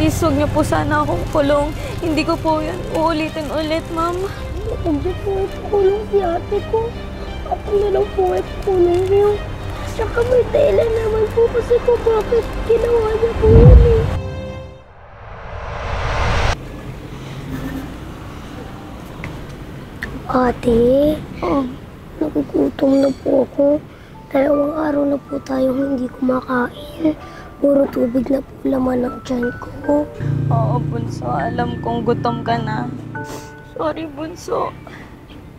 Please, huwag niyo po sana akong kulong. Hindi ko po yan uulitin ulit, ma'am. Huwag niyo po ipakulong si ate ko. Ako na lang po ipakulong niyo. Tsaka may dahilan naman po kasi po bakit ginawa niya po yun eh. Ate, nagugutom na po ako. 2 araw na po tayong hindi kumakain. Puro tubig na po laman ng tiyan ko. Oo, Bunso. Alam kong gutom ka na. Sorry, Bunso.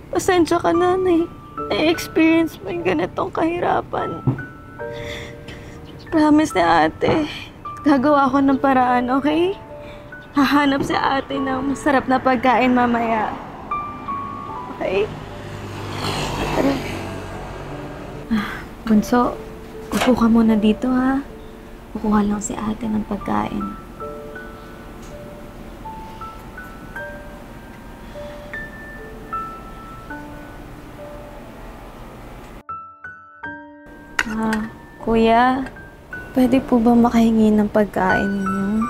Pasensya ka na, na-experience mo yung ganitong kahirapan. Promise ni ate, gagawa ko ng paraan, okay? Hahanap si ate ng masarap na pagkain mamaya. Okay? Tara. Bunso, upo ka muna dito, ha? Kukuha lang si ate ng pagkain. Kuya, pwede po ba makahingi ng pagkain ninyo?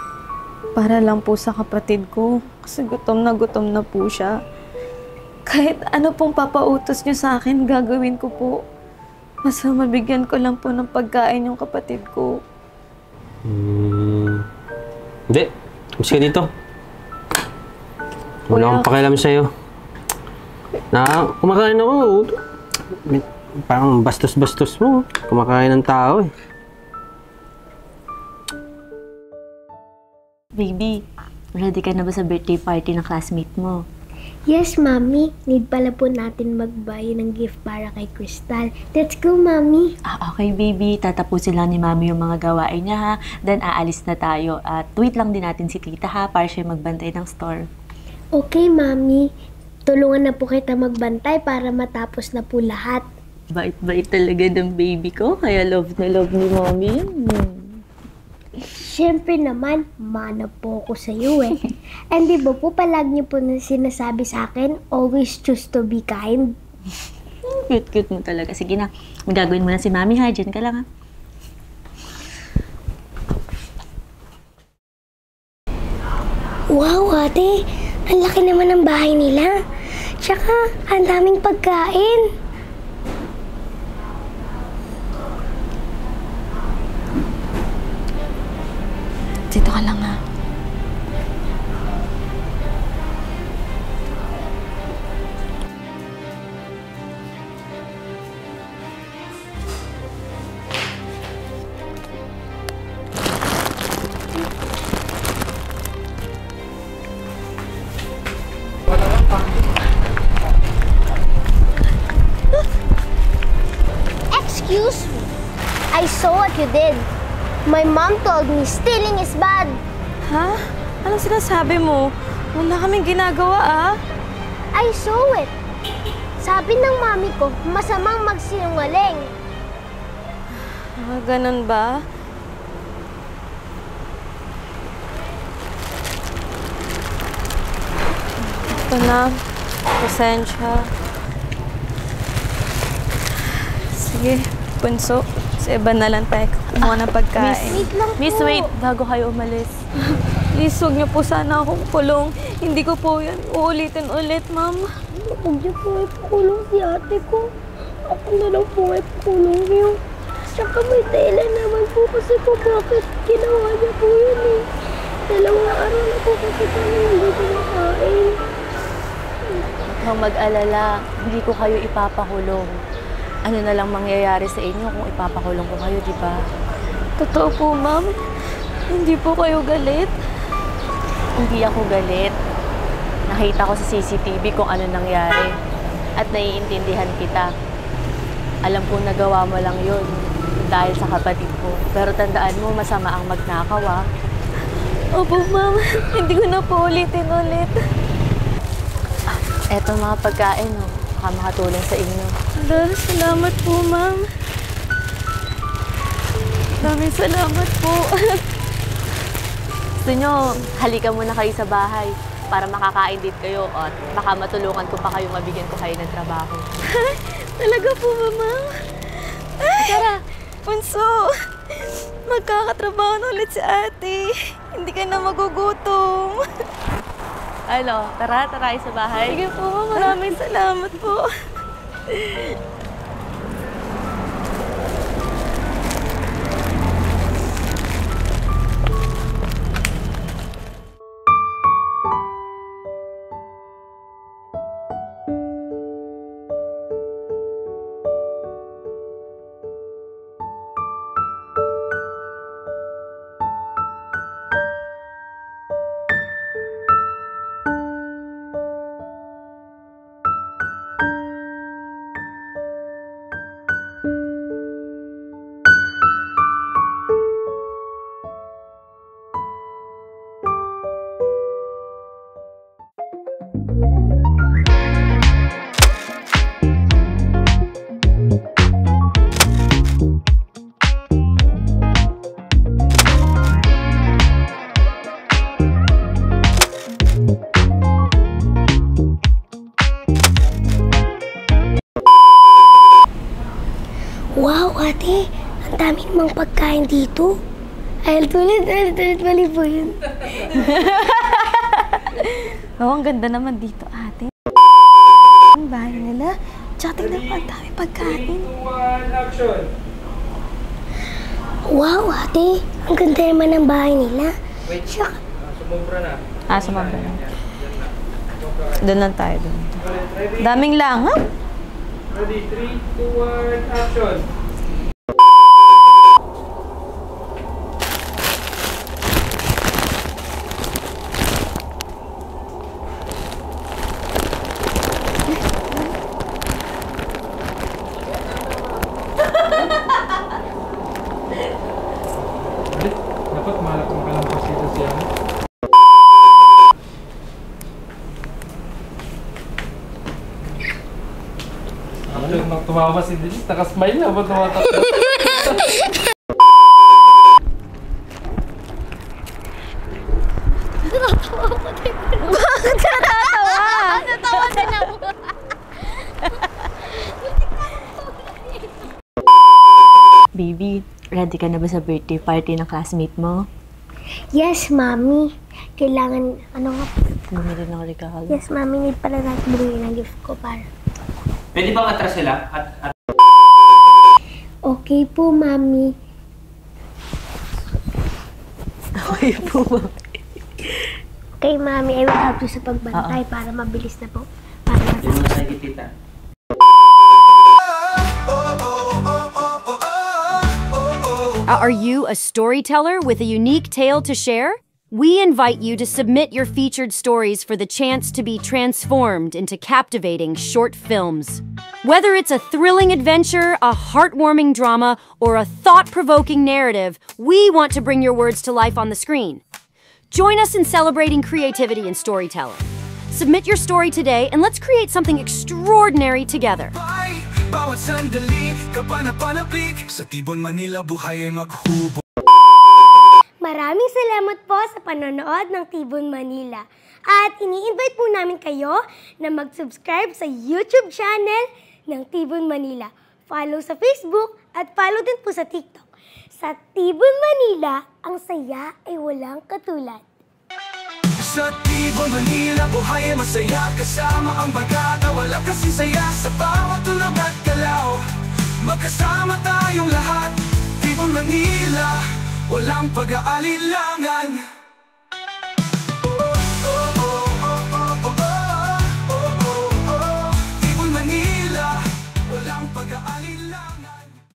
Para lang po sa kapatid ko, kasi gutom na po siya. Kahit ano pong papautos niyo sa akin, gagawin ko po. Basta mabigyan ko lang po ng pagkain yung kapatid ko. Hindi. Mas ka dito. Wala akong pakialam sa'yo. Kumakain ako. Parang bastos-bastos mo. Kumakain ng tao eh. Baby, ready ka na ba sa birthday party ng classmate mo? Yes, Mami. Need pala po natin magbayo ng gift para kay Crystal. Let's go, Mami. Okay, baby. Tatapusin lang ni Mami yung mga gawain niya, ha? Then, aalis na tayo. At wait lang din natin si Tita, ha? Para siya magbantay ng store. Okay, Mami. Tulungan na po kita magbantay para matapos na po lahat. Bait-bait talaga ng baby ko. Kaya love na love ni Mami yun. Siyempre naman, mana po ako sa iyo eh. And di ba po palagi niyo po na sinasabi sa akin, always choose to be kind? Cute-cute mo talaga. Sige na, magagawin mo na si Mami, ha? Diyan ka lang, ha? Wow, ate! Ang laki naman ng bahay nila. Tsaka, ang daming pagkain. Dito ka lang, ha? Excuse me. I saw what you did. My mom told me stealing is bad. Ha? Anong sinasabi mo? Wala kaming ginagawa, ah. I saw it. Sabi ng mami ko, masamang magsinungaling. Ganun ba? Ito na. Pasensya. Sige, Bunso. Sa iba na lang tayo kumuha ng pagkain. Miss, wait. Bago kayo umalis. Please, huwag niyo po sana akong kulong. Hindi ko po yan uulitin ulit, ma'am. Huwag niyo po ipakulong si ate ko. Ako na lang po ipakulong niyo. Tsaka may dahilan naman po kasi po bakit ginawa niya po yun eh. 2 araw na po kasi kami hindi kumakain. Huwag kang mag-alala. Hindi ko kayo ipapakulong. Ano na lang mangyayari sa inyo kung ipapakulong ko kayo, di ba? Totoo po, ma'am. Hindi po kayo galit. Hindi ako galit. Nakita ko sa CCTV kung ano nangyari. At naiintindihan kita. Alam ko nagawa mo lang yun dahil sa kapatid ko. Pero tandaan mo, masama ang magnakaw, ah. Opo, ma'am. Hindi ko na po ulitin ulit. Eto mga pagkain, oh. Baka makatulong sa inyo. Salamat po, ma'am. Maraming salamat po. Gusto nyo, halika muna kayo sa bahay para makakain din kayo at baka matulungan ko pa kayo, mabigyan ko kayo ng trabaho. Talaga po ba, ma'am? Tara! Bunso! magkakatrabaho na ulit si ate. Hindi ka na magugutom. Ano, tara tayo sa bahay. Sige po, maraming salamat po. Wow, ate! Ang dami namang pagkain dito. Ay, tulit, mali po yun. Oo, ang ganda naman dito, ate. Ang bahay nila. Tsaka tingnan pa, ang dami pagkain. Wow, ate! Ang ganda naman ng bahay nila. Tsaka, Sumabra na. Doon lang tayo, doon. Daming langaw. Ready, 3, 2, 1, action! Dapat malak mo ka lang pasito siya. Nang tumawa si Denise, nakasmile na ba tumatakbo? Bakit ka natawa? natawa din ako. Baby, ready ka na ba sa birthday party ng classmate mo? Yes, mami. Kailangan, ano nga? Bumili ng regalo. Yes, mami. Need pala natin bumili ng gift ko para. Pwede bang atras sila? At Okay po, mami. Okay po ba? Okay, mami. I will help you sa pagbantay para mabilis na po. Para yung nasa tita. Are you a storyteller with a unique tale to share? We invite you to submit your featured stories for the chance to be transformed into captivating short films. Whether it's a thrilling adventure, a heartwarming drama, or a thought-provoking narrative, we want to bring your words to life on the screen. Join us in celebrating creativity and storytelling. Submit your story today and let's create something extraordinary together. Bawat sandali, kapanap-panapik sa Tibon, Manila, buhay ay maghubo. Maraming salamat po sa panonood ng Tibon Manila. At ini-invite po namin kayo na mag-subscribe sa YouTube channel ng Tibon Manila. Follow sa Facebook at follow din po sa TikTok. Sa Tibon Manila, ang saya ay walang katulad. Sa Tibon, Manila, buhay ay masaya. Kasama ang bagata, wala kasi saya. Sa bawat tulog at galaw, magkasama tayong lahat. Tibon, Manila, walang pag-aalilangan.